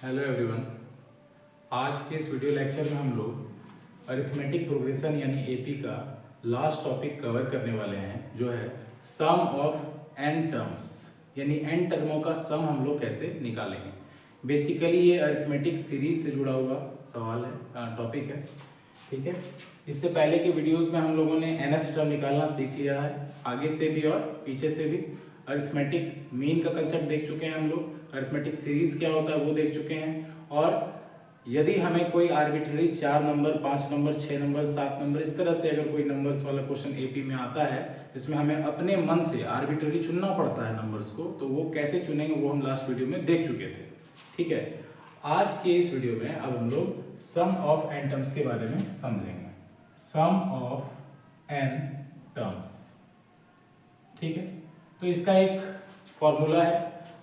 Hello everyone. आज के इस वीडियो लेक्चर में हम लोग अरिथमेटिक प्रोग्रेशन यानी एपी का लास्ट टॉपिक कवर करने वाले हैं, जो है सम ऑफ एन टर्म्स, यानी एन टर्मों का सम हम लोग कैसे निकालेंगे। बेसिकली ये अरिथमेटिक सीरीज से जुड़ा हुआ सवाल है, टॉपिक है। ठीक है, इससे पहले के वीडियोस में हम लोगों ने nth टर्म निकालना सीख लिया है, आगे से भी और पीछे से भी। अरिथमेटिक मीन का कंसेप्ट देख चुके हैं हम लोग, अरिथमेटिक सीरीज क्या होता है वो देख चुके हैं। और यदि हमें कोई arbitrary 4 number, 5 number, 6 number, 7 number, इस तरह से अगर कोई नंबर्स वाला क्वेश्चन एपी में आता है जिसमें हमें अपने मन से आर्बिट्ररी चुनना पड़ता है नंबर्स को, तो वो कैसे चुनेंगे वो हम लास्ट वीडियो में देख चुके थे। ठीक है, आज के इस वीडियो में अब हम लोग सम ऑफ एन टर्म्स के बारे में समझेंगे। सम ऑफ एन टर्म्स, ठीक है। तो इसका एक फॉर्मूला है,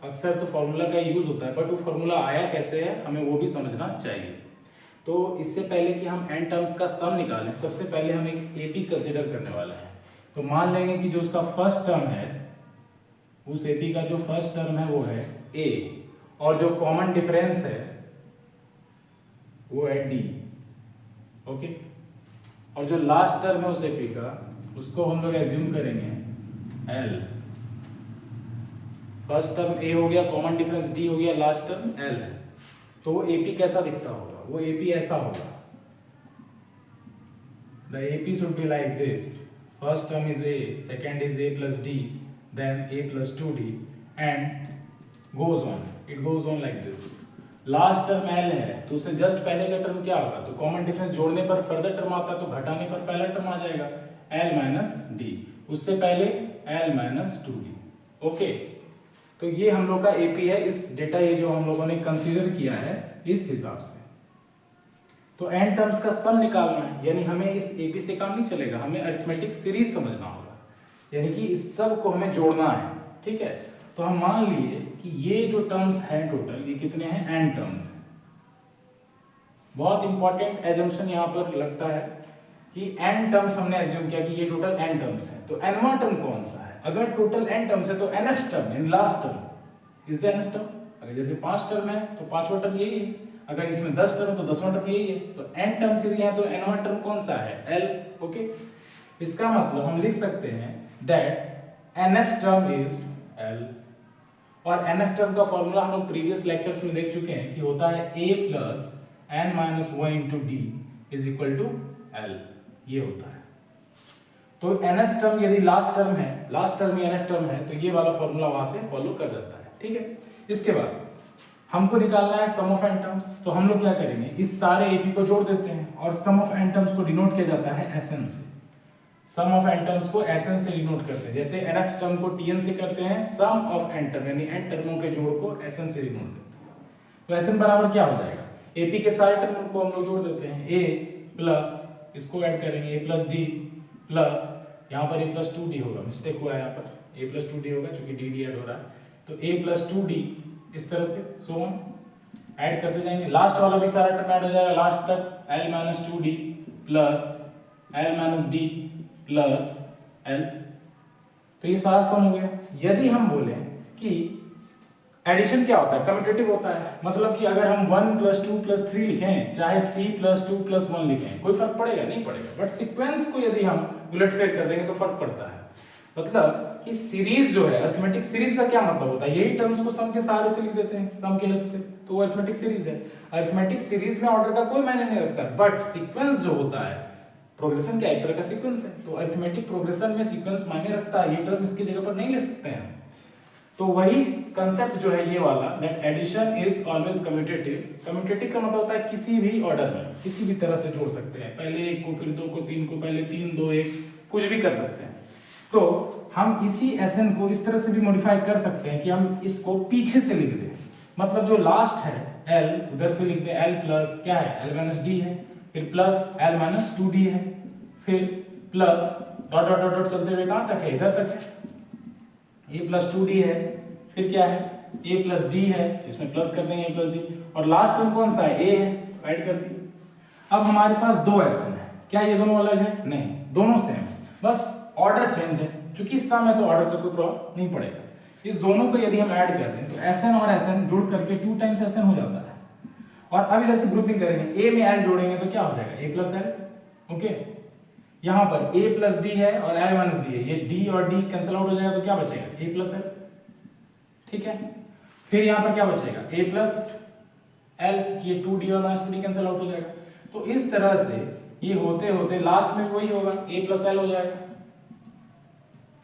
अक्सर तो फॉर्मूला का यूज होता है, बट वो फॉर्मूला आया कैसे है हमें वो भी समझना चाहिए। तो इससे पहले कि हम एन टर्म्स का सम निकालें, सबसे पहले हम एक एपी कंसीडर करने वाले हैं। तो मान लेंगे कि जो उसका फर्स्ट टर्म है, उस एपी का जो फर्स्ट टर्म है वो है ए, और जो कॉमन डिफरेंस है वो है डी। ओके, और जो लास्ट टर्म है उस एपी का, उसको हम लोग एज्यूम करेंगे एल। फर्स्ट टर्म ए हो गया, कॉमन डिफरेंस डी हो गया, लास्ट टर्म एल है। तो वो एपी कैसा दिखता होगा? वो एपी ऐसा होगा, the AP should be like this. First term is a, second is a plus d, then a plus 2d and goes on, it goes on like this. Last term l है तो उससे just पहले का term क्या होगा? तो common difference जोड़ने पर फर्दर टर्म आता है, तो घटाने पर पहला टर्म आ जाएगा एल माइनस डी, उससे पहले एल माइनस 2d। ओके, तो ये हम लोग का एपी है, इस डेटा ये जो हम लोगों ने कंसीडर किया है इस हिसाब से। तो एन टर्म्स का सम निकालना है, यानी हमें इस एपी से काम नहीं चलेगा, हमें अरिथमेटिक सीरीज समझना होगा, यानी कि इस सब को हमें जोड़ना है। ठीक है, तो हम मान लिए कि ये जो टर्म्स हैं टोटल, ये कितने हैं? एन टर्म्स हैं। बहुत इंपॉर्टेंट एजम्पशन यहाँ पर लगता है कि एन टर्म्स हमने एज्यूम किया कि ये टोटल एन टर्म्स हैं। तो एनवा टर्म कौन सा है? अगर टोटल एन टर्म्स है तो nth term in last term is the nth term. अगर जैसे 5 टर्म है तो 5वां टर्म यही है, अगर इसमें 10 टर्म है तो 10वां टर्म यही है। तो n टर्म्स यदि है तो nवां टर्म कौन सा है? l। ओके, इसका मतलब हम लिख सकते हैं that nth term is l। और nth टर्म का फॉर्मूला हम लोग प्रीवियस लेक्चर्स में देख चुके हैं कि होता है a plus n minus 1 into d is equal to l, ये होता है। तो nth टर्म यदि लास्ट टर्म है, लास्ट टर्म या nth टर्म है, तो ये वाला फॉर्मूला वहां से फॉलो कर जाता है। ठीक है, इसके बाद हमको निकालना है सम ऑफ एन टर्म्स। तो हम लोग क्या करेंगे, इस सारे एपी को जोड़ देते हैं, और सम ऑफ एन टर्म्स को डिनोट किया जाता है एसएन से। सम ऑफ एन टर्म्स को एसएन से डिनोट करते हैं, जैसे nth टर्म को टीएन से करते हैं, सम ऑफ एन टर्म यानी एन टर्मों के जोड़ को एसएन से डिनोट करते हैं। तो एसएन बराबर क्या हो जाएगा? एपी के सारे टर्म को हम लोग जोड़ देते हैं, ए प्लस इसको ऐड करेंगे ए प्लस डी प्लस यहाँ पर ए प्लस 2d होगा, मिस्टेक हुआ है यहाँ पर, ए प्लस 2d होगा क्योंकि डी ऐड हो रहा है। तो ए प्लस 2d इस तरह से सो ऑन ऐड करते जाएंगे, लास्ट वाला भी सारा टर्म ऐड हो जाएगा लास्ट तक, L minus 2d plus L minus D plus l. तो ये सारा सम हो गया। यदि हम बोले कि एडिशन क्या होता है? कम्यूटेटिव होता है, मतलब कि अगर हम 1 प्लस 2 प्लस 3 लिखें, चाहे 3 प्लस 2 प्लस 1 लिखें, कोई फर्क पड़ेगा? नहीं पड़ेगा। बट सीक्वेंस को यदि हम उलटफेर कर देंगे तो फर्क पड़ता है। मतलब कि सीरीज जो है, अरिथमेटिक सीरीज का क्या मतलब होता है? यही टर्म्स को सम के सहारे से लिख देते हैं, सम के हेल्प से, तो वो अरिथमेटिक सीरीज है। अरिथमेटिक सीरीज में ऑर्डर का कोई मायने नहीं रखता, बट सीक्वेंस जो होता है, प्रोग्रेशन क्या एक तरह का सीक्वेंस है, तो अरिथमेटिक प्रोग्रेशन में सीक्वेंस मायने रखता है। ये टर्म इसकी जगह पर नहीं ले सकते हैं। तो वही कंसेप्ट जो है ये वाला, that addition is always commutative. Commutative का मतलब होता है किसी भी ऑर्डर में किसी भी तरह से जोड़ सकते हैं, पहले 1 को, फिर 2 को, 3 को, पहले 3 2 1, कुछ भी कर सकते हैं। तो हम इसी एसएन को इस तरह से भी मॉडिफाई कर सकते हैं कि हम इसको पीछे से लिख दें, मतलब जो लास्ट है एल उधर से लिख दें, एल प्लस क्या है? एल माइनस डी है, फिर प्लस एल माइनस 2d है, फिर plus dot dot dot dot चलते हुए कहां तक है? इधर तक है। ए प्लस 2d है, फिर क्या है? ए प्लस डी है, इसमें प्लस कर देंगे ए प्लस डी, और लास्ट टर्म कौन सा है? ए है, ऐड कर दिए। अब हमारे पास 2 एसएन है, क्या ये दोनों अलग है? नहीं, दोनों सेम, बस ऑर्डर चेंज है। चूंकि सम है तो ऑर्डर का कोई प्रॉब्लम नहीं पड़ेगा। इस दोनों को यदि हम ऐड कर दें तो एसएन और एसएन जुड़ करके 2 टाइम्स एसएन हो जाता है। और अब इधर से ग्रुपिंग करेंगे, ए में एल जोड़ेंगे तो क्या हो जाएगा ए प्लस एल। ओके, यहाँ पर ए प्लस डी है और एल माइनस डी है, ये डी और डी कैंसिल आउट हो जाएगा तो क्या बचेगा ए प्लस एल। ठीक है, फिर यहाँ पर क्या बचेगा ए प्लस एल, ये 2d और माइनस 2d कैंसिल आउट हो जाएगा। तो इस तरह से ये होते होते लास्ट में वही होगा ए प्लस एल हो जाएगा,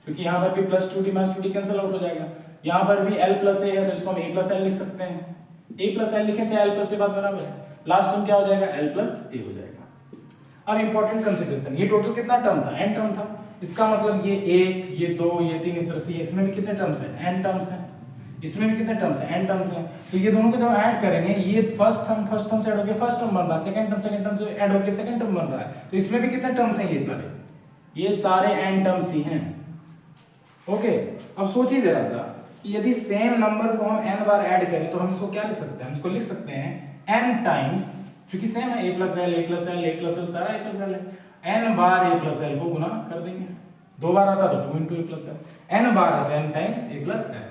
क्योंकि यहाँ पर भी plus 2d minus 2d cancel out हो जाएगा। यहाँ पर भी एल प्लस ए है तो इसको हम ए प्लस एल लिख सकते हैं, ए प्लस एल लिखें चाहे एल प्लस ए, बात बराबर है। लास्ट में क्या हो जाएगा एल प्लस ए हो जाएगा। अब इंपॉर्टेंट कंसीडरेशन, ये टोटल कितना टर्म था एन टर्म था, इसका मतलब ये 1 ये 2 ये 3 इस तरह से, इसमें भी कितने टर्म्स हैं एन टर्म्स हैं, इसमें भी कितने टर्म्स हैं एन टर्म्स हैं। तो ये दोनों को जब ऐड करेंगे, ये फर्स्ट टर्म से ऐड होकर फर्स्ट टर्म बन रहा है, सेकंड टर्म से ऐड होकर सेकंड टर्म बन रहा है, तो इसमें भी कितने टर्म्स हैं ये सारे एन टर्म्स ही हैं। ओके, अब सोचिए जरा सा, यदि सेम नंबर को हम n बार ऐड करें तो हम इसको क्या लिख सकते हैं, हम इसको लिख सकते हैं n टाइम्स, क्योंकि सेम है a plus l a plus l a plus l सारा a प्लस एल है, n बार a प्लस एल को गुना कर देंगे, 2 बार आता तो 2 into a plus l, n बार है तो n times a plus l,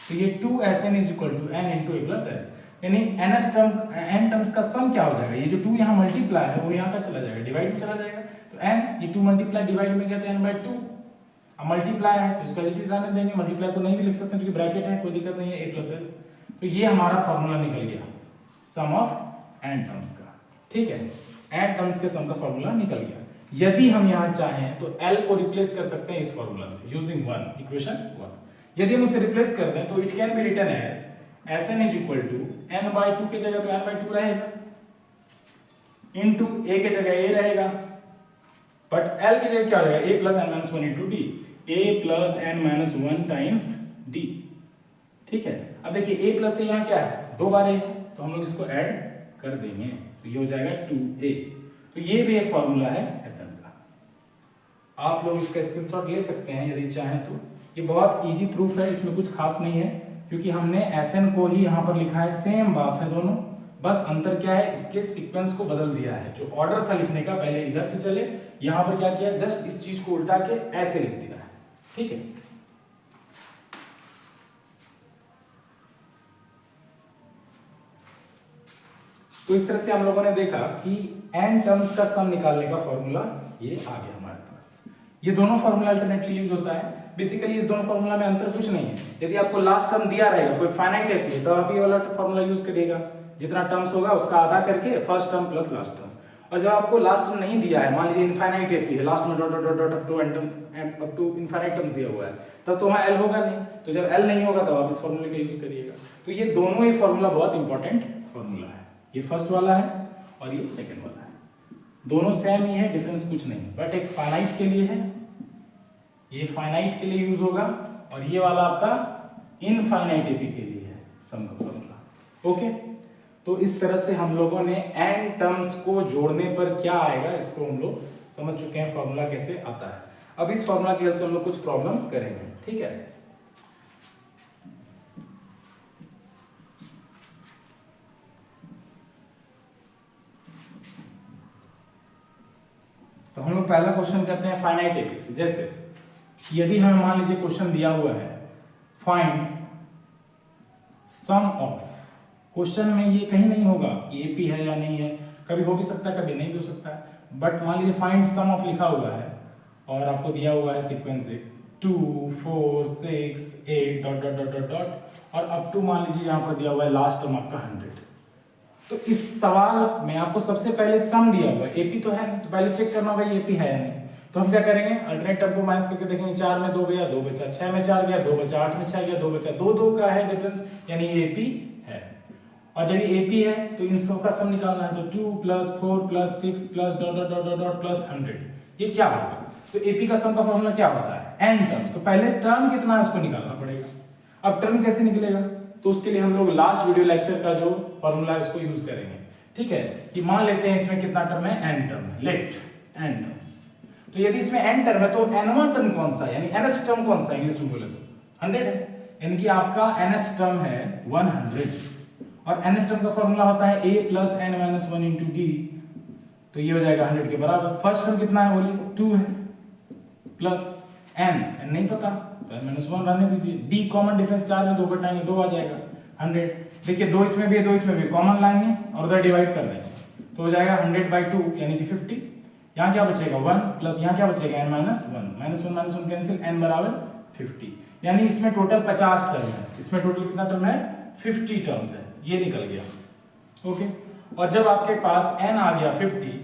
तो ये 2sn is equal to n into a plus l, यानी n टर्म्स का सम क्या हो जाएगा, ये जो 2 यहाँ मल्टीप्लाई है वो यहाँ का चला जाएगा, डिवाइड में चला जाएगा, तो n ये 2 मल्टीप्लाई डिवाइड में गया तो n/2, अब मल्टीप्लाई है तो इसको एडिटिव रहने देंगे, मल्टीप्लाई को नहीं भी लिख सकते हैं क्योंकि ब्रैकेट है, कोई दिक्कत नहीं है a प्लस एल। तो ये हमारा फार्मूला निकल गया सम ऑफ n टर्म्स का। ठीक है, n टर्म्स के सम का फार्मूला निकल गया। यदि हम यहाँ चाहें तो l को रिप्लेस कर सकते हैं इस फार्मूला से यूजिंग इक्वेशन 1। यदि हम उसे रिप्लेस कर दें तो it can be written as Sn is equal to n/2 की जगह तो n/2 रहेगा, इनटू a की जगह a रहेगा, बट l की जगह क्या हो जाएगा a plus n minus 1 into D, a plus n minus 1 times d। ठीक है, अब देखिए a प्लस a यहाँ क्या है 2 बार a, तो हम लोग इसको ऐड कर देंगे तो ये हो जाएगा 2a। तो ये भी एक फॉर्मूला है Sn का, आप लोग इसका स्क्रीनशॉट ले सकते हैं यदि चाहें तो। ये बहुत इजी प्रूफ है, इसमें कुछ खास नहीं है क्योंकि हमने Sn को ही यहाँ पर लिखा है, सेम बात है दोनों, बस अंतर क्या है इसके सीक्वेंस को बदल दिया है। जो ऑर्डर था लिखने का पहले इधर से चले, यहाँ पर क्या किया जस्ट इस चीज को उल्टा के ऐसे लिख दिया है। ठीक है, तो इस तरह से हम लोगों ने देखा कि n टर्म्स का सम निकालने का फॉर्मूला ये आ गया हमारे पास। ये दोनों फॉर्मूला अल्टरनेटली यूज होता है। बेसिकली इस दोनों फॉर्मूला में अंतर कुछ नहीं है, यदि आपको लास्ट टर्म दिया रहेगा कोई फाइनाइट है तो आप ये वाला फॉर्मूला यूज करिएगा, जितना टर्म्स होगा उसका आधा करके first term plus last term. और जब आपको लास्ट टर्म नहीं दिया है, मान लीजिए इनफाइनाइट है लास्ट में dot dot dot up to infinite terms दिया हुआ है, तब तो वहाँ एल होगा नहीं, तो जब एल नहीं होगा तब आप इस फॉर्मूले का यूज करिएगा। तो ये दोनों ही फॉर्मूला बहुत इंपॉर्टेंट फॉर्मूला है, ये फर्स्ट वाला है और ये सेकंड वाला है, दोनों सेम ही है, डिफरेंस कुछ नहीं, बट एक फाइनाइट के लिए है, ये फाइनाइट के लिए यूज होगा, और ये वाला आपका इनफाइनाइट एपी के लिए है सम का फॉर्मूला। ओके, तो इस तरह से हम लोगों ने n टर्म्स को जोड़ने पर क्या आएगा इसको हम लोग समझ चुके हैं, फॉर्मूला कैसे आता है। अब इस फॉर्मूला की हेल्प से हम लोग कुछ प्रॉब्लम करेंगे। ठीक है, तो हम लोग पहला क्वेश्चन करते हैं फाइनाइट एपी से। जैसे यदि हमें मान लीजिए क्वेश्चन दिया हुआ है फाइंड सम ऑफ, क्वेश्चन में ये कहीं नहीं होगा कि एपी है या नहीं है, कभी हो भी सकता है कभी नहीं भी हो सकता है, बट मान लीजिए फाइंड सम ऑफ लिखा हुआ है और आपको दिया हुआ है sequence 2 4 6 8 dot dot dot dot dot और अप टू मान लीजिए यहाँ पर दिया हुआ है लास्ट टर्म आपका 100। तो इस सवाल में आपको सबसे पहले सम दिया हुआ है, एपी तो है नहीं, तो पहले चेक करना होगा ये एपी है या नहीं। तो हम क्या करेंगे, अल्टरनेट टर्म को माइनस करके देखेंगे, 4 में 2 गया 2 बचा, 6 में 4 गया 2 बचा, 8 में 6 गया 2 बचा, 2 2 का है डिफरेंस, यानी ये एपी है। और जब ये एपी है तो इन सब का सम निकालना है, तो 2 plus 4 plus 6 plus dot dot dot dot plus 100, ये क्या होगा। तो एपी का सम का फॉर्मूला क्या होता है n टर्म्स, तो पहले टर्म कितना है उसको निकालना पड़ेगा। अब टर्म कैसे निकलेगा, तो उसके लिए हम लोग लास्ट वीडियो लेक्चर का जो फॉर्मूला है उसको यूज करेंगे। ठीक है, कि मान लेते हैं इसमें कितना टर्म है n टर्म है, लेट n टर्म्स। तो यदि इसमें n टर्म है तो n1 टर्म कौन सा है, यानी nth टर्म कौन सा है इंग्लिश में बोले तो 100 है, यानी कि आपका nth टर्म है 100। और nth टर्म का फॉर्मूला होता है a plus n minus 1 into D, तो ये हो जाएगा 100 के बराबर। फर्स्ट टर्म कितना है बोलिए 2 है, प्लस n नहीं पता तो n माइनस 1 रहने दीजिए, d कॉमन डिफरेंस 4 में 2 घटाएंगे 2 आ जाएगा, 100। देखिए 2 इसमें भी है 2 इसमें भी, कॉमन लाएंगे और उधर डिवाइड कर देंगे तो हो जाएगा 100/2 यानी कि 50। यहाँ क्या बचेगा 1 प्लस यहाँ क्या बचेगा n -1 -1 कैंसिल, n बराबर 50। यानी इसमें टोटल 50 टर्म है, इसमें टोटल कितना टर्म है 50 टर्म्स है, ये निकल गया। ओके, और जब आपके पास n आ गया 50,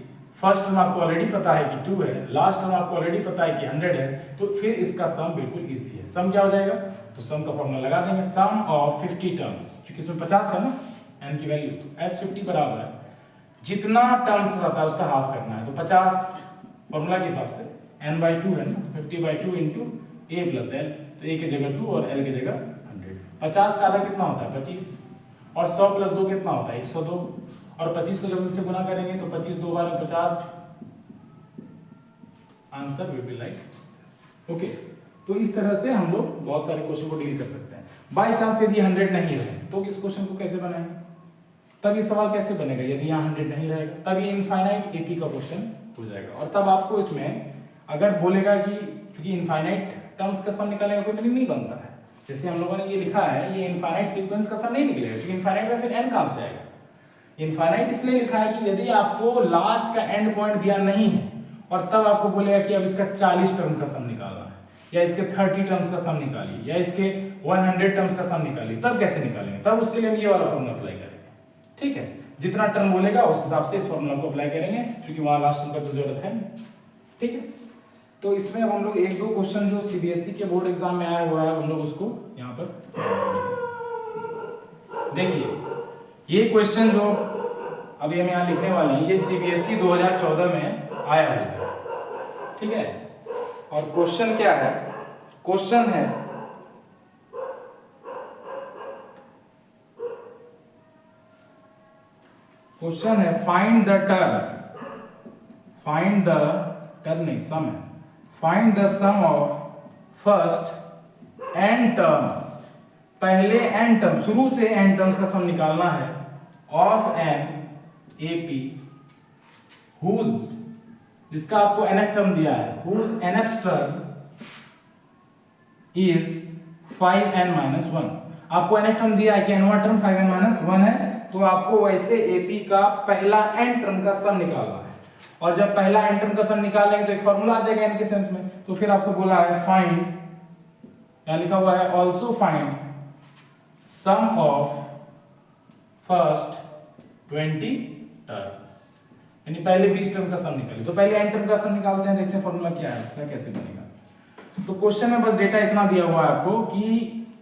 फर्स्ट टर्म आपको ऑलरेडी पता है कि 2 है, लास्ट टर्म आपको ऑलरेडी पता है कि 100 है, तो फिर इसका सम बिल्कुल इजी है। सम क्या हो जाएगा, तो सम का फॉर्मूला लगा देंगे, सम ऑफ 50 टर्म्स, क्योंकि इसमें 50 है ना n की वैल्यू, तो s50 बराबर है जितना टर्म्स रहता है उसका हाफ करना है, तो 50 फॉर्मूला के हिसाब से n/2 है ना, 50/2 इंटू a प्लस l, तो a की जगह 2 और l की जगह 100। 50 का आधा कितना होता है 25, और 100 प्लस 2 कितना होता है 102, और 25 को जब इनसे गुना करेंगे तो 25 2 बार 50, answer will be like. Okay, तो इस तरह से हम लोग बहुत सारे क्वेश्चन को डील कर सकते हैं। बाय चांस यदि 100 नहीं रहे तो इस क्वेश्चन को कैसे बनाएंगे, तब ये सवाल कैसे बनेगा, यदि यहाँ 100 नहीं रहेगा तब ये इनफाइनाइट एपी का क्वेश्चन हो जाएगा। और तब आपको इसमें अगर बोलेगा कि क्योंकि इनफाइनाइट टर्म्स का सम निकालने का कोई मीनिंग नहीं बनता है, जैसे हम लोगों ने ये लिखा है ये इनफाइनाइट सीक्वेंस का सम नहीं निकलेगा, क्योंकि इनफाइनाइट में फिर n कहां से आएगा। इनफाइनाइट इसलिए लिखा है कि यदि आपको लास्ट का एंड पॉइंट दिया नहीं है और तब आपको बोलेगा कि अब इसका 40 टर्म का सम निकालना है, या इसके 30 टर्म्स का सम निकालिए, या इसके 100 टर्म्स का सम निकालिए, तब कैसे निकालेंगे, तब उसके लिए हम ये वाला फॉर्मूला अप्लाई करेंगे। ठीक है, जितना टर्म बोलेगा उस हिसाब से इस फॉर्मूला को अप्लाई करेंगे, क्योंकि वहां लास्ट टर्म का तो जरूरत है। ठीक है, तो इसमें अब हम लोग एक दो क्वेश्चन जो सीबीएसई के बोर्ड एग्जाम में आया हुआ है हम लोग उसको यहाँ पर देखिए। ये क्वेश्चन जो अभी हम यहाँ लिखने वाले हैं ये सीबीएसई 2014 में आया हुआ है। ठीक है, और क्वेश्चन क्या है, क्वेश्चन है फाइंड द टर्म नहीं सम है, find the sum of first n terms, पहले n टर्म शुरू से n टर्म्स का सम निकालना है, ऑफ एन एपी हुज, जिसका आपको nth टर्म दिया है, whose nth term is 5n-1। आपको nth टर्म दिया है कि nवां टर्म 5n-1 है, तो आपको वैसे एपी का पहला n टर्म का सम निकालना है। और जब पहला n टर्म का सम निकालेंगे तो एक फॉर्मूला आ जाएगा n के सेंस में, तो फिर आपको बोला है फाइंड, यहां लिखा हुआ है also find sum of first 20 terms, यानी पहले 20 टर्म का सम निकालिए। तो पहले n टर्म का सम निकालते हैं, देखते हैं फॉर्मूला क्या है उसका, कैसे बनेगा। तो क्वेश्चन में बस डेटा इतना दिया हुआ है आपको कि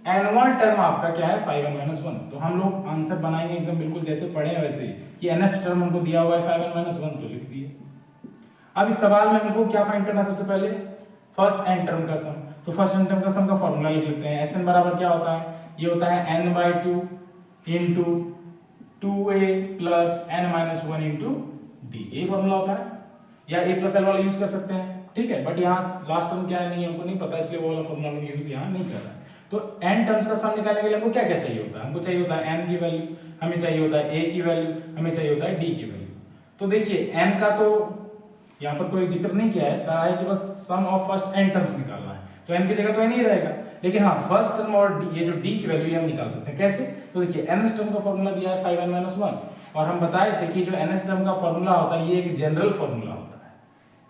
n वां टर्म आपका क्या है 5n-1, तो हम लोग आंसर बनाएंगे एकदम बिल्कुल जैसे पढ़े हैं वैसे ही, कि nth टर्म हमको दिया हुआ है 5n-1 तो लिख दिए। अब इस सवाल में हमको क्या फाइंड करना है, सबसे पहले फर्स्ट n टर्म का सम, तो फर्स्ट n टर्म का सम का फॉर्मूला लिख लेते हैं। Sn बराबर क्या होता है, ये होता है n/2 into 2a plus n-1 into d, ये फॉर्मूला होता है, या a प्लस l वाला यूज कर सकते हैं। ठीक है, बट यहाँ लास्ट टर्म क्या है नहीं हमको नहीं पता, इसलिए वो वाला फॉर्मूला हम यूज यहाँ नहीं कर रहे हैं। तो n टर्म्स का सम निकालने के लिए हमको क्या क्या चाहिए होता है, हमको चाहिए होता है n की वैल्यू, हमें चाहिए होता है a की वैल्यू, हमें चाहिए होता है d की वैल्यू। तो देखिए n का तो यहाँ पर कोई जिक्र नहीं किया है, कहा है कि बस सम ऑफ फर्स्ट n टर्म्स निकालना है, तो n की जगह तो n ही रहेगा, लेकिन हाँ फर्स्ट टर्म और ये जो d की वैल्यू हम निकाल सकते हैं। कैसे, तो देखिए nth टर्म का फॉर्मूला दिया है 5n-1, और हम बताए थे कि जो nth टर्म का फॉर्मूला होता है ये एक जनरल फॉर्मूला होता है।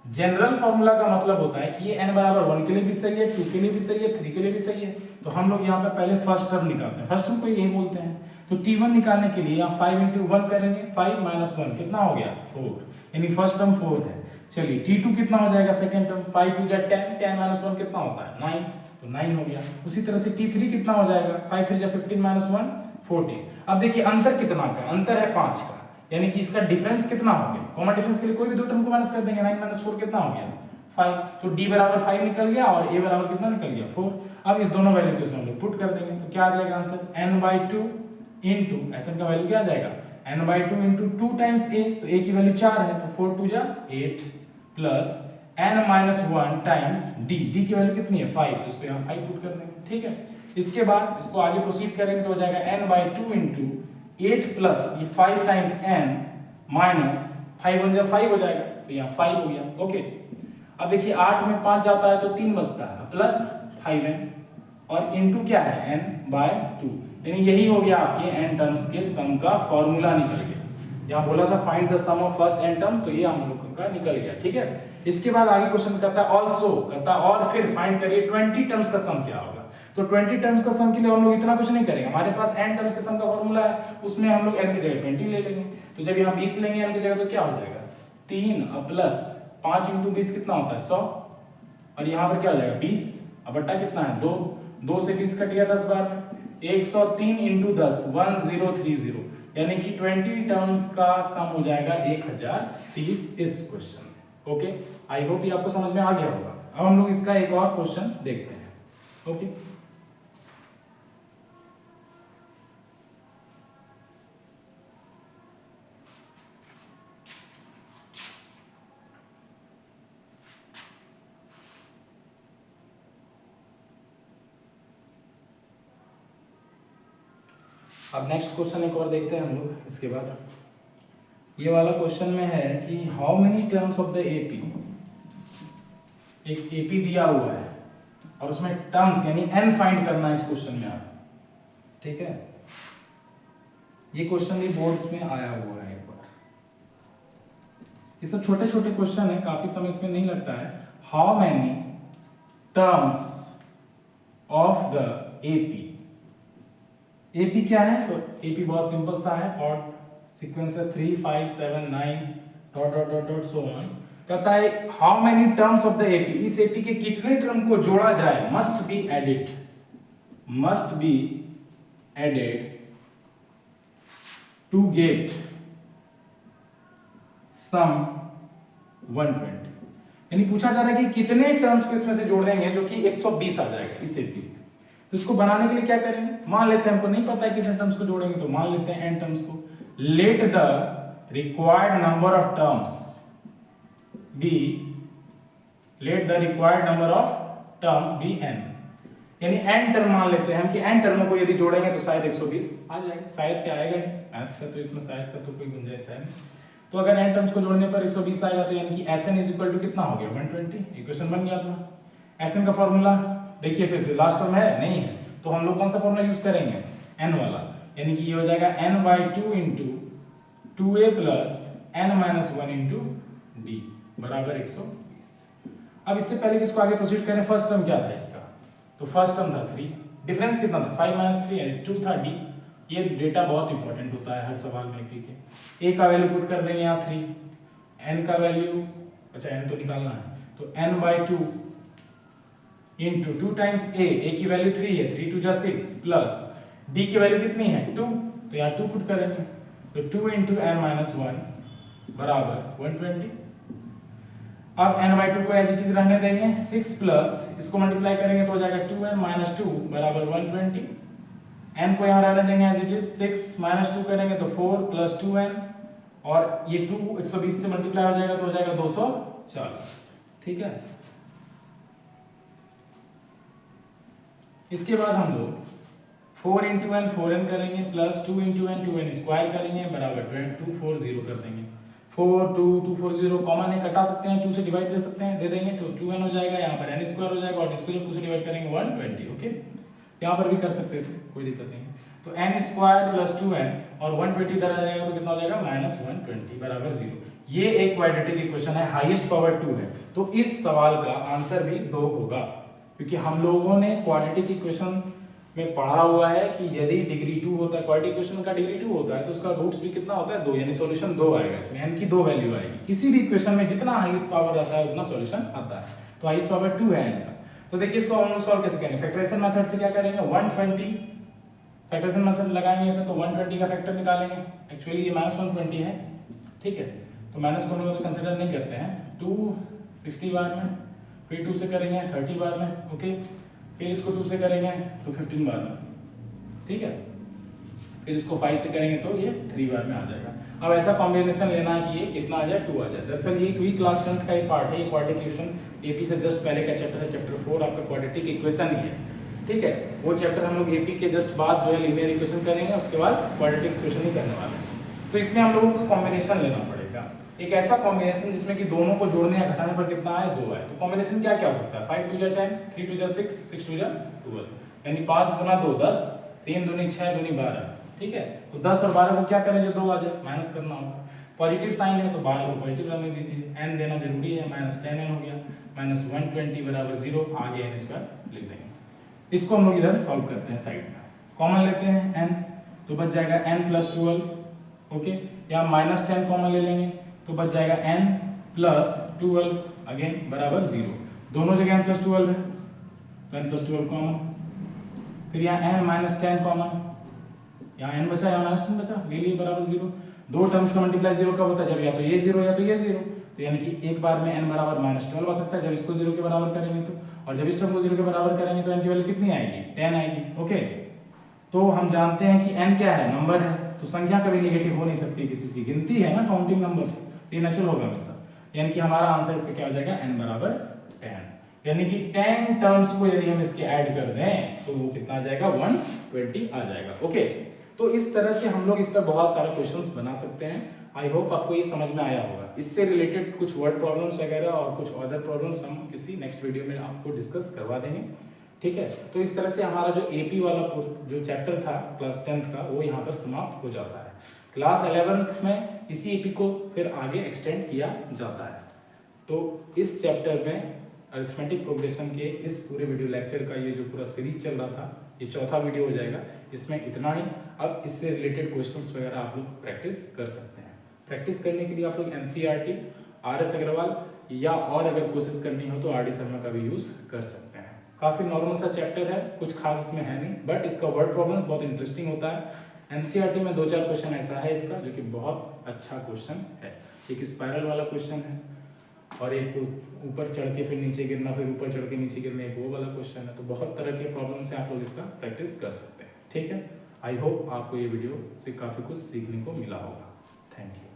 जनरल फॉर्मूला का मतलब होता है कि ये n बराबर 1 के लिए भी सही है, 2 के लिए भी सही है, 3 के लिए भी सही है। तो हम लोग यहाँ पे पहले फर्स्ट टर्म निकालते हैं, फर्स्ट टर्म को यही बोलते हैं। तो t1 निकालने के लिए यहाँ 5 इंटू 1 करेंगे, 5-1 कितना हो गया 4, यानी फर्स्ट टर्म 4 है। चलिए t2 कितना हो जाएगा सेकंड टर्म, 5 2 10, 10-1 कितना होता है 9, तो 9 हो गया। उसी तरह से t3 कितना हो जाएगा, 5 3 15-1 14। अब देखिए अंतर कितना का, अंतर है 5 का, यानी कि इसका डिफरेंस कितना हो गया, कॉमन डिफरेंस के लिए कोई भी दो टर्म को माइनस कर देंगे, 9-4 कितना हो गया 5, तो d बराबर 5 निकल गया और a बराबर कितना निकल गया 4। अब इस दोनों वैल्यू को इसमें हम लोग पुट कर देंगे, तो क्या आ जाएगा आंसर, n/2 इंटू Sn का वैल्यू क्या आ जाएगा, n/2 इंटू 2 टाइम्स a, तो a की वैल्यू 4 है, तो 4 2 8 प्लस n-1 टाइम्स d की वैल्यू कितनी है 5, तो इसको यहाँ 5 पुट कर देंगे। ठीक है, इसके बाद इसको आगे प्रोसीड करेंगे तो हो जाएगा n/2 इंटू 8 प्लस ये 5 टाइम्स n माइनस 5 1 5 हो जाएगा, तो यहाँ 5 हो गया। ओके, अब देखिए 8 में 5 जाता है तो 3 बचता है, प्लस 5n और इनटू क्या है n/2, यानी यही हो गया आपके n टर्म्स के सम का फॉर्मूला निकल गया। यहाँ बोला था find the sum of first n terms, तो ये हम लोगों का निकल गया। ठीक है, इसके बाद आगे क्वेश्चन करता है ऑल्सो, करता और फिर फाइंड करिए 20 टर्म्स का सम क्या होगा। तो 20 टर्म्स का सम के लिए हम लोग इतना कुछ नहीं करेंगे, हमारे पास n टर्म्स के सम का फॉर्मूला है, उसमें हम लोग n की जगह 20 ले लेंगे। तो जब यहाँ 20 लेंगे n की जगह तो क्या हो जाएगा 3 प्लस 5 × 20 कितना होता है 100, और यहाँ पर क्या हो जाएगा 20, अब बट्टा कितना है 2, 2 से 20 कट गया 10 बार में, 103 × 10 1030, यानी कि 20 टर्म्स का सम हो जाएगा 1030 इस क्वेश्चन में। ओके, आई होप ये आपको समझ में आ गया होगा। अब हम लोग इसका एक और क्वेश्चन देखते हैं। ओके, अब नेक्स्ट क्वेश्चन एक और देखते हैं हम लोग इसके बाद। ये वाला क्वेश्चन में है कि how many terms of the AP, एक एपी दिया हुआ है और उसमें टर्म्स यानी n फाइंड करना है इस क्वेश्चन में आप। ठीक है, ये क्वेश्चन भी बोर्ड्स में आया हुआ है एक बार। ये सब छोटे छोटे क्वेश्चन है, काफी समय इसमें नहीं लगता है। How many terms of the AP, AP क्या है, तो एपी बहुत सिंपल सा है, और सीक्वेंस है 3 5 7 9 dot dot dot dot so on. कहता है how many terms of the AP, इस एपी के कितने टर्म को जोड़ा जाए, must be added to get sum 120, यानी पूछा जा रहा है कि कितने टर्म्स को इसमें से जोड़ देंगे जो कि 120 आ जाएगा इस एपी। तो इसको बनाने के लिए क्या करेंगे, मान लेते हैं हमको नहीं पता है कितने टर्म्स को जोड़ेंगे, तो मान लेते हैं n टर्म्स को। Let the required number of terms be n, यानी n टर्म मान लेते हैं हम कि n टर्मों को यदि जोड़ेंगे तो शायद 120 आ जाएगा। शायद क्या आएगा मैथ्स का, तो इसमें शायद का तो कोई गुंजाइश है नहीं। तो अगर n टर्म्स को जोड़ने पर 120 आएगा, तो यानी कि Sn इक्वल टू कितना हो गया 120, इक्वेशन बन गया अपना। Sn का फॉर्मूला देखिए फिर से, लास्ट टर्म है नहीं है, तो हम लोग कौन सा फॉर्मूला यूज करेंगे n वाला, यानी कि ये हो जाएगा n/2 × 2a plus n-1 × d बराबर 120। अब इससे पहले कि इसको आगे प्रोसीड करें, फर्स्ट टर्म क्या था इसका, तो फर्स्ट टर्म था 3, डिफरेंस कितना था 5 - 3 यानी 2 था d। ये डेटा बहुत इंपॉर्टेंट होता है हर सवाल में के। a का वैल्यू पुट कर देंगे यहाँ 3, n का वैल्यू, अच्छा n तो निकालना है, तो n/2 इंटू 2 टाइम्स a की वैल्यू 3 है, 3 × 2 = 6 प्लस d की वैल्यू कितनी है 2, तो यहाँ 2 पुट करेंगे, तो 2 × n-1 बराबर 120। अब n/2 को एज इट इज रहने देंगे, 6 प्लस इसको मल्टीप्लाई करेंगे तो हो जाएगा 2n - 2 बराबर 120। n को यहाँ रहने देंगे एज इट इज, 6 - 2 करेंगे तो 4 + 2n, और ये 2 120 से मल्टीप्लाई हो जाएगा तो हो जाएगा 240। ठीक है, इसके बाद हम लोग 4 × n 4n करेंगे प्लस 2 × n 2n स्क्वायर करेंगे बराबर 240 कर देंगे। 4 2 240 कॉमन है, कटा सकते हैं, 2 से डिवाइड दे सकते हैं, दे देंगे तो 2n हो जाएगा, यहाँ पर n स्क्वायर हो जाएगा, और इसको जब 2 से डिवाइड करेंगे 120। ओके, यहाँ पर भी कर सकते थे, कोई दिक्कत नहीं है। तो n स्क्वायर प्लस 2n और 120 इधर आ जाएगा तो कितना हो जाएगा -120 बराबर 0। ये एक क्वाड्रेटिक इक्वेशन है, हाईएस्ट पावर 2 है, तो इस सवाल का आंसर भी 2 होगा, क्योंकि हम लोगों ने क्वाड्रेटिक इक्वेशन में पढ़ा हुआ है कि यदि डिग्री 2 होता है, क्वाड्रेटिक इक्वेशन का डिग्री 2 होता है, तो उसका रूट्स भी कितना होता है 2, यानी सॉल्यूशन 2 आएगा इसमें, n की 2 वैल्यू आएगी। किसी भी इक्वेशन में जितना हाईएस्ट पावर रहता है उतना सॉल्यूशन आता है, तो हाईएस्ट पावर 2 है n का। तो देखिए इसको हम लोग सॉल्व कैसे करेंगे, फैक्टराइजेशन मेथड से क्या करेंगे, 120 फैक्टराइजेशन मेथड लगाएंगे इसमें, तो 120 का फैक्टर निकालेंगे। एक्चुअली ये -120 है, ठीक है, तो माइनस को हम लोग कंसीडर नहीं करते हैं। 2 60 बार में, फिर 2 से करेंगे 30 बार में, ओके, फिर इसको 2 से करेंगे तो 15 बार में, ठीक है, फिर इसको 5 से करेंगे तो ये 3 बार में आ जाएगा। अब ऐसा कॉम्बिनेशन लेना है कि ये कितना आ जाए 2 आ जाए। दरअसल ये भी क्लास 10th का ही पार्ट है, ये क्वाड्रेटिक इक्वेशन एपी से जस्ट पहले का चैप्टर है, चैप्टर 4 आपका क्वाड्रेटिक इक्वेशन ही है, ठीक है। वो चैप्टर हम लोग एपी के जस्ट बाद जो है लीनियर इक्वेशन करेंगे, उसके बाद क्वाड्रेटिक इक्वेशन ही करने वाले हैं। तो इसमें हम लोगों को कॉम्बिनेशन लेना पड़ेगा, एक ऐसा कॉम्बिनेशन जिसमें कि दोनों को जोड़ने या घटाने पर कितना आए 2 आए। तो कॉम्बिनेशन क्या क्या हो सकता है, 5 × 2 = 10, 3 × 2 = 6, 6 × 2 = 12। यानी 5 गुना 2 10, 3 दूनी 6 दूनी 12, ठीक है। तो 10 और 12 को क्या करें जो 2 आ जाए, माइनस करना होगा। पॉजिटिव साइन है तो 12 को पॉजिटिव रहने दीजिए, n देना जरूरी है, -10n हो गया, -120 बराबर 0, आगे n स्क्वायर लिख देंगे। इसको हम लोग इधर सॉल्व करते हैं साइड में, कॉमन लेते हैं n, तो बच जाएगा n + 12, ओके। या -10 कॉमन ले लेंगे तो बच जाएगा n + 12 अगेन बराबर 0, दोनों जगह n + 12 है तो n + 12 कॉमन, फिर यहाँ n - 10 कॉमन, यहाँ n बचा या -10 बचा, ले लिए बराबर 0। दो टर्म्स का मल्टीप्लाई 0 कब होता है, जब या तो ये 0 या तो ये 0, तो यानी कि एक बार में n बराबर -12 आ सकता है जब इसको 0 के बराबर करेंगे तो, और जब इस टर्म को 0 के बराबर करेंगे तो n की वैल्यू कितनी आएगी, 10 आएगी, ओके। तो हम जानते हैं कि n क्या है, नंबर है, तो संख्या कभी नेगेटिव हो नहीं सकती, किसी चीज की गिनती है ना, काउंटिंग नंबर्स, ये नेचुरल होगा हमेशा, यानी कि हमारा आंसर इसका क्या हो जाएगा, n बराबर 10, यानी कि 10 टर्म्स को यदि हम इसके ऐड कर दें तो वो कितना आ जाएगा, 120 आ जाएगा, ओके। तो इस तरह से हम लोग इस पर बहुत सारे क्वेश्चंस बना सकते हैं। आई होप आपको ये समझ में आया होगा। इससे रिलेटेड कुछ वर्ड प्रॉब्लम्स वगैरह और कुछ अदर प्रॉब्लम्स हम किसी नेक्स्ट वीडियो में आपको डिस्कस करवा देंगे, ठीक है। तो इस तरह से हमारा जो एपी वाला जो चैप्टर था क्लास 10th का वो यहाँ पर समाप्त हो जाता है। क्लास 11th में इसी एपी को फिर आगे एक्सटेंड किया जाता है। तो इस चैप्टर में अरिथमेटिक प्रोग्रेशन के इस पूरे वीडियो लेक्चर का ये जो पूरा सीरीज चल रहा था, ये चौथा वीडियो हो जाएगा, इसमें इतना ही। अब इससे रिलेटेड क्वेश्चंस वगैरह आप लोग प्रैक्टिस कर सकते हैं। प्रैक्टिस करने के लिए आप लोग एनसीईआरटी, आर.एस. अग्रवाल या और अगर कोशिश करनी हो तो आर.डी. शर्मा का भी यूज कर सकते हैं। काफी नॉर्मल सा चैप्टर है, कुछ खास इसमें है नहीं, बट इसका वर्ड प्रॉब्लम बहुत इंटरेस्टिंग होता है। एनसीईआरटी में 2-4 क्वेश्चन ऐसा है इसका जो कि बहुत अच्छा क्वेश्चन है। एक स्पाइरल वाला क्वेश्चन है और एक ऊपर चढ़ के फिर नीचे गिरना, फिर ऊपर चढ़ के नीचे गिरना, एक वो वाला क्वेश्चन है। तो बहुत तरह के प्रॉब्लम से आप लोग इसका प्रैक्टिस कर सकते हैं, ठीक है। आई होप आपको ये वीडियो से काफी कुछ सीखने को मिला होगा। Thank you.